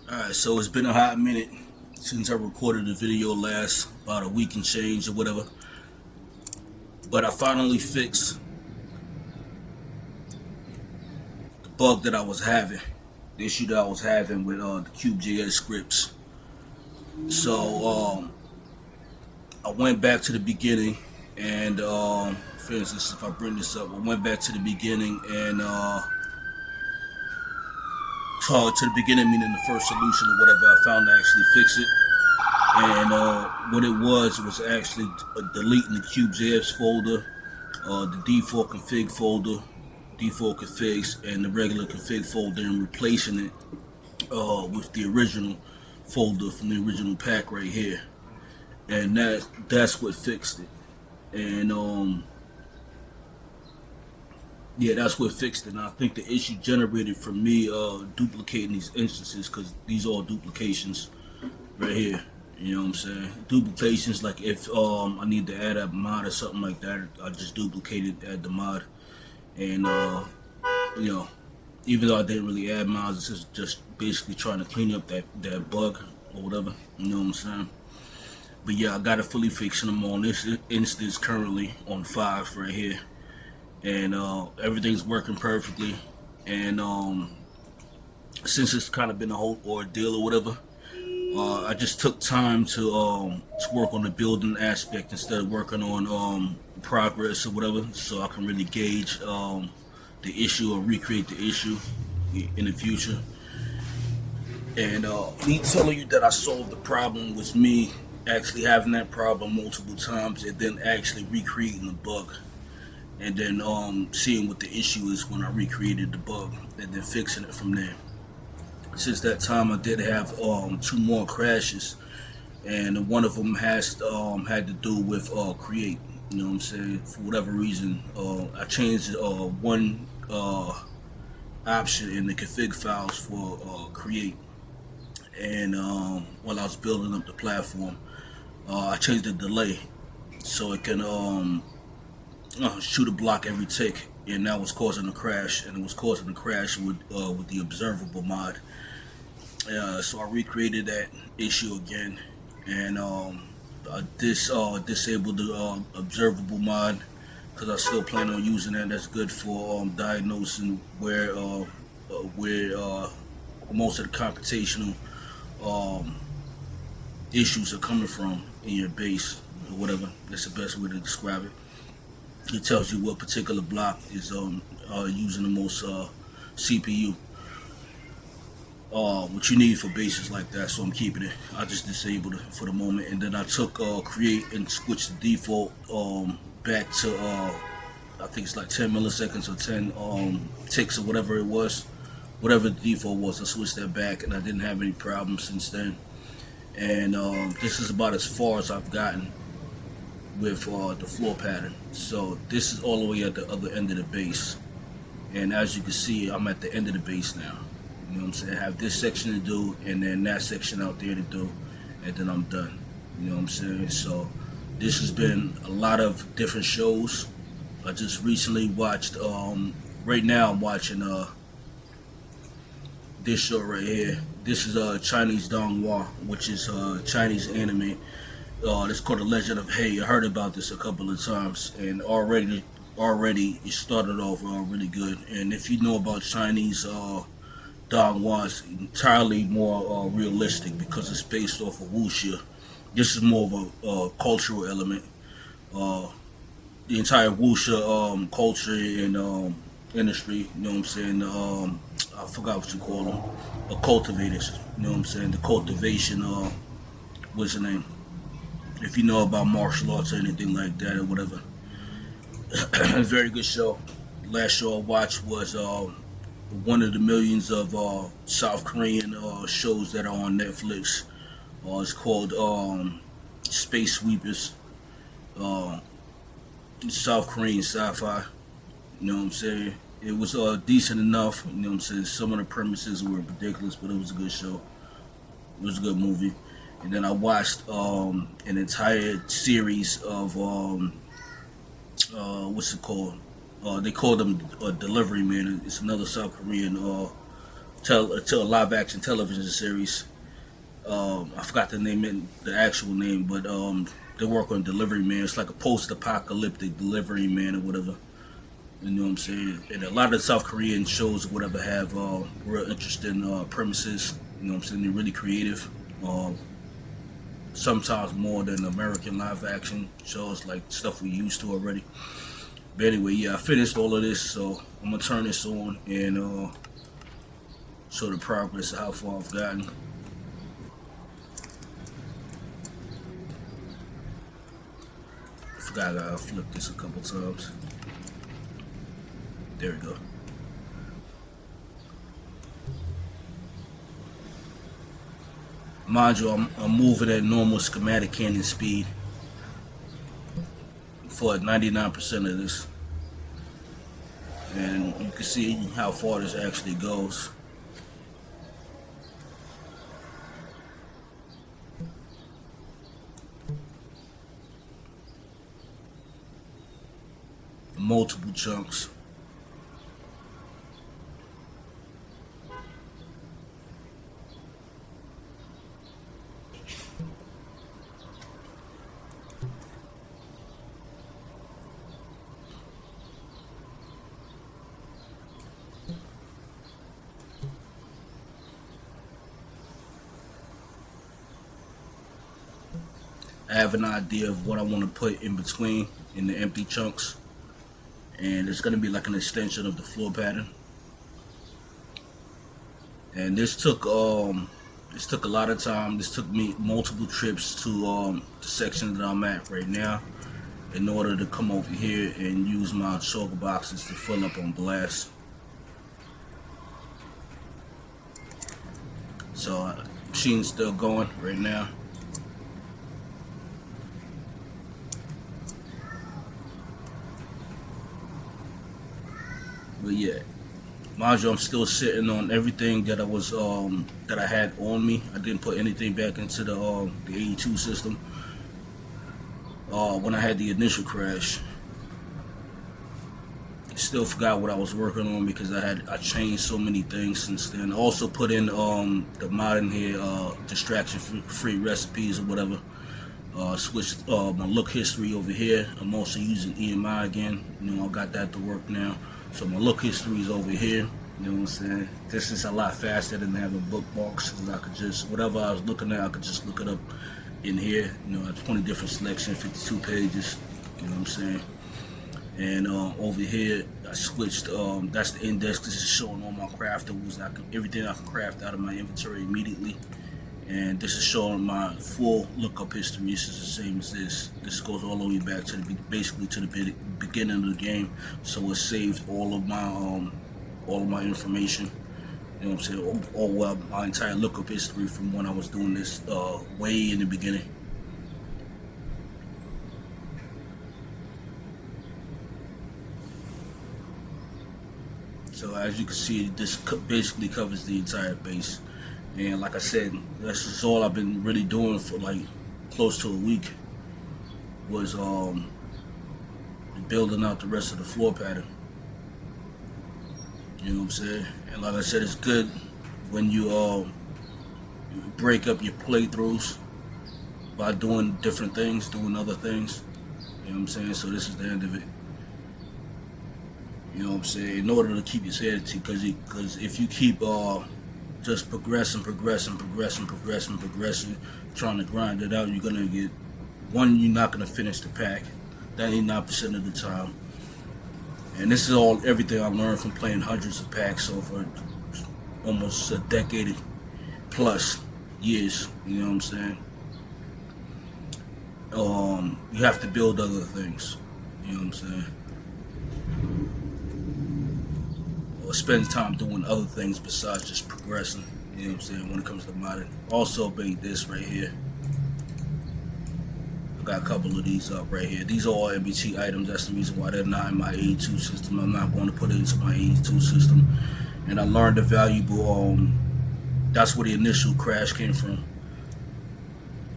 Alright, so it's been a hot minute since I recorded the video last, about a week and change or whatever. But I finally fixed the bug that I was having, the issue that I was having with the KubeJS scripts. So I went back to the beginning and for instance, if I bring this up, I went back to the beginning and to the beginning, meaning the first solution or whatever I found to actually fix it. And what it was actually deleting the KubeJS folder, the default config folder, default configs, and the regular config folder, and replacing it with the original folder from the original pack right here. And that's what fixed it. And yeah, that's what fixed it. And I think the issue generated from me duplicating these instances, because these are all duplications right here. You know what I'm saying? Duplications, like if I need to add a mod or something like that, I just duplicate it, add the mod. And you know, even though I didn't really add mods, it's just basically trying to clean up that bug or whatever. You know what I'm saying? But yeah, I got it fully fixed, and I'm on this instance currently on 5 right here. And everything's working perfectly. And since it's kind of been a whole ordeal or whatever, I just took time to work on the building aspect instead of working on progress or whatever, so I can really gauge the issue or recreate the issue in the future. And me telling you that I solved the problem was me actually having that problem multiple times and then actually recreating the bug. And then seeing what the issue is when I recreated the bug, and then fixing it from there. Since that time, I did have 2 more crashes, and one of them had to do with create. You know what I'm saying? For whatever reason, I changed one option in the config files for create, and while I was building up the platform, I changed the delay so it can shoot a block every tick, and that was causing a crash, and it was causing a crash with the observable mod. So I recreated that issue again, and I disabled the observable mod, because I still plan on using that. That's good for diagnosing where most of the computational issues are coming from in your base or whatever. That's the best way to describe it. It tells you what particular block is using the most CPU, what you need for bases like that. So I'm keeping it. I just disabled it for the moment, and then I took create and switched the default back to I think it's like 10 milliseconds or 10 ticks or whatever it was, whatever the default was. I switched that back, and I didn't have any problems since then. And this is about as far as I've gotten with the floor pattern. So this is all the way at the other end of the base, and as you can see, I'm at the end of the base now. You know what I'm saying? I have this section to do, and then that section out there to do, and then I'm done. You know what I'm saying? So this has been a lot of different shows. I just recently watched right now I'm watching this show right here. This is Chinese Donghua, which is Chinese anime. It's called The Legend of Hay. I heard about this a couple of times, and already it started off really good. And if you know about Chinese Donghua, it's entirely more realistic, because it's based off of wuxia. This is more of a cultural element. The entire wuxia culture and industry, you know what I'm saying? I forgot what you call them. Cultivators, you know what I'm saying? The cultivation, what's the name? If you know about martial arts or anything like that or whatever. Very good show. Last show I watched was one of the millions of South Korean shows that are on Netflix. It's called Space Sweepers. South Korean sci-fi. You know what I'm saying? It was decent enough. You know what I'm saying? Some of the premises were ridiculous, but it was a good show. It was a good movie. And then I watched an entire series of what's it called? They call them Delivery Man. It's another South Korean to a live action television series. I forgot the name, the actual name, but they work on Delivery Man. It's like a post-apocalyptic Delivery Man or whatever. You know what I'm saying? And a lot of the South Korean shows or whatever have real interesting premises. You know what I'm saying? They're really creative. Sometimes more than American live action shows, like stuff we used to already. But anyway, yeah, I finished all of this, so I'm gonna turn this on and show the progress of how far I've gotten. I forgot I gotta flip this a couple times. There we go. Mind you, I'm moving at normal schematic cannon speed for 99% of this. And you can see how far this actually goes. Multiple chunks. I have an idea of what I want to put in between in the empty chunks, and it's going to be like an extension of the floor pattern. And this took a lot of time. This took me multiple trips to the section that I'm at right now in order to come over here and use my shulker boxes to fill up on blast. So machine's still going right now. But yeah, mind you, I'm still sitting on everything that I had on me. I didn't put anything back into the 82 system when I had the initial crash. Still forgot what I was working on because I changed so many things since then. I also put in the mod in here, distraction-free recipes or whatever. Switched my look history over here. I'm also using EMI again. You know, I got that to work now. So my look history is over here. You know what I'm saying? This is a lot faster than having bookmarks. I could just, whatever I was looking at, I could just look it up in here. You know, 20 different selections, 52 pages. You know what I'm saying? And over here, I switched. That's the index. This is showing all my craftables. Everything I can craft out of my inventory immediately. And this is showing my full lookup history. This is the same as this. This goes all the way back to basically to the beginning of the game. So it saved all of my information. You know what I'm saying? My entire lookup history from when I was doing this way in the beginning. So as you can see, this basically covers the entire base. And like I said, that's just all I've been really doing for like close to a week was building out the rest of the floor pattern. You know what I'm saying? And like I said, it's good when you break up your playthroughs by doing different things, doing other things. You know what I'm saying? So this is the end of it. You know what I'm saying? In order to keep your sanity, because if you keep just progressing, trying to grind it out, you're gonna get you're not gonna finish the pack 99% of the time. And this is everything I learned from playing hundreds of packs over almost a decade plus years. You know what I'm saying? You have to build other things. You know what I'm saying? Or spend time doing other things besides just progressing. You know what I'm saying? When it comes to modding. Also made this right here. I got a couple of these up right here. These are all MBT items. That's the reason why they're not in my 82 system. I'm not going to put it into my 82 system. And I learned a valuable, that's where the initial crash came from.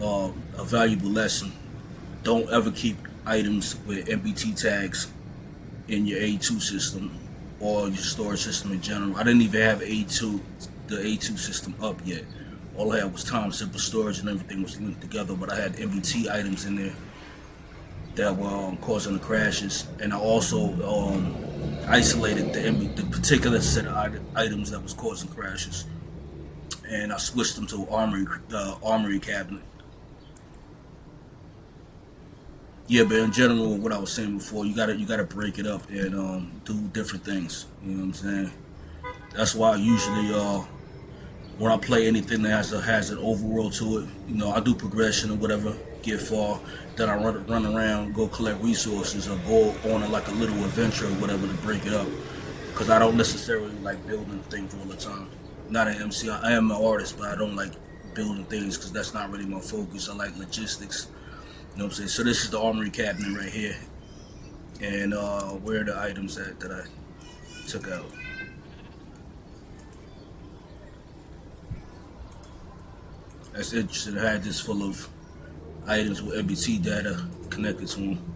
A valuable lesson. Don't ever keep items with MBT tags in your A2 system or your storage system in general. I didn't even have A2 the A2 system up yet. All I had was time simple storage and everything was linked together, but I had MBT items in there that were causing the crashes, and I also isolated the particular set of items that was causing crashes, and I switched them to armory cabinet. Yeah, but in general, what I was saying before, you gotta break it up and do different things. You know what I'm saying? That's why I usually when I play anything that has an overworld to it, you know, I do progression or whatever, get far, then I run around, go collect resources, or go on like a little adventure or whatever to break it up. Because I don't necessarily like building things all the time. Not an MC. I am an artist, but I don't like building things because that's not really my focus. I like logistics. You know what I'm saying? So this is the armory cabinet right here, and where are the items that I took out? That's interesting. I had this full of items with MBT data connected to them.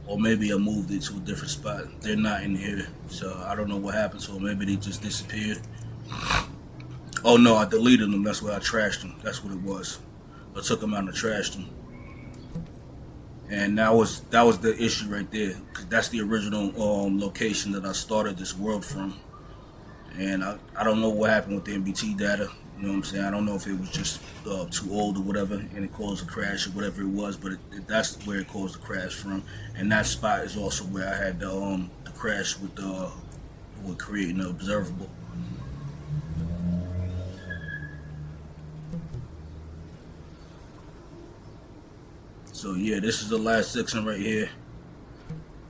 Or maybe I moved it to a different spot. They're not in here, so I don't know what happened to them. Maybe they just disappeared. Oh no, I deleted them. That's where I trashed them. That's what it was. I took them out and trashed them. And that was the issue right there, because that's the original location that I started this world from. And I don't know what happened with the MBT data. You know what I'm saying? I don't know if it was just too old or whatever, and it caused a crash or whatever it was. But that's where it caused the crash from. And that spot is also where I had the crash with creating the observable. So yeah, this is the last section right here.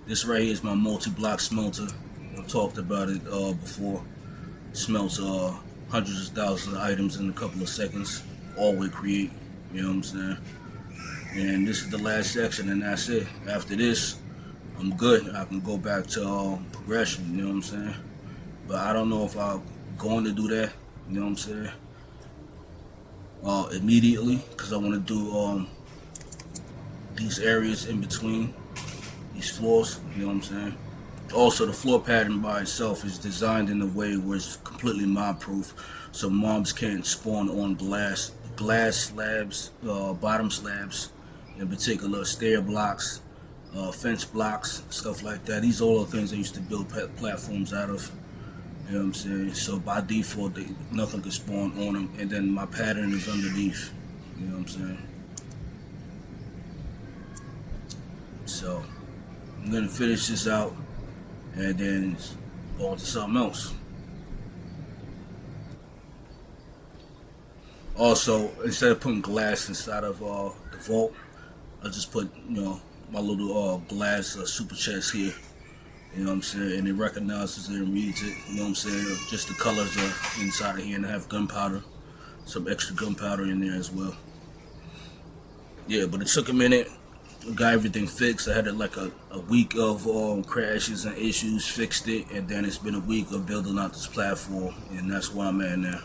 This right here is my multi-block smelter. I've talked about it before. Smelts hundreds of thousands of items in a couple of seconds, all with create. You know what I'm saying? And this is the last section, and that's it. After this, I'm good. I can go back to progression. You know what I'm saying? But I don't know if I'm going to do that. You know what I'm saying? Immediately, because I want to do these areas in between these floors. You know what I'm saying? Also, the floor pattern by itself is designed in a way where it's completely mob-proof, so mobs can't spawn on glass slabs, bottom slabs, in particular, stair blocks, fence blocks, stuff like that. These are all the things I used to build platforms out of. You know what I'm saying? So by default, nothing can spawn on them, and then my pattern is underneath. You know what I'm saying? So I'm gonna finish this out and then go on to something else. Also, instead of putting glass inside of the vault, I just put, you know, my little glass super chest here. You know what I'm saying? And it recognizes it and reads it. You know what I'm saying? Just the colors are inside of here, and I have gunpowder, some extra gunpowder in there as well. Yeah, but it took a minute. Got everything fixed. I had like a week of crashes and issues, fixed it, and then it's been a week of building out this platform, and that's where I'm at now.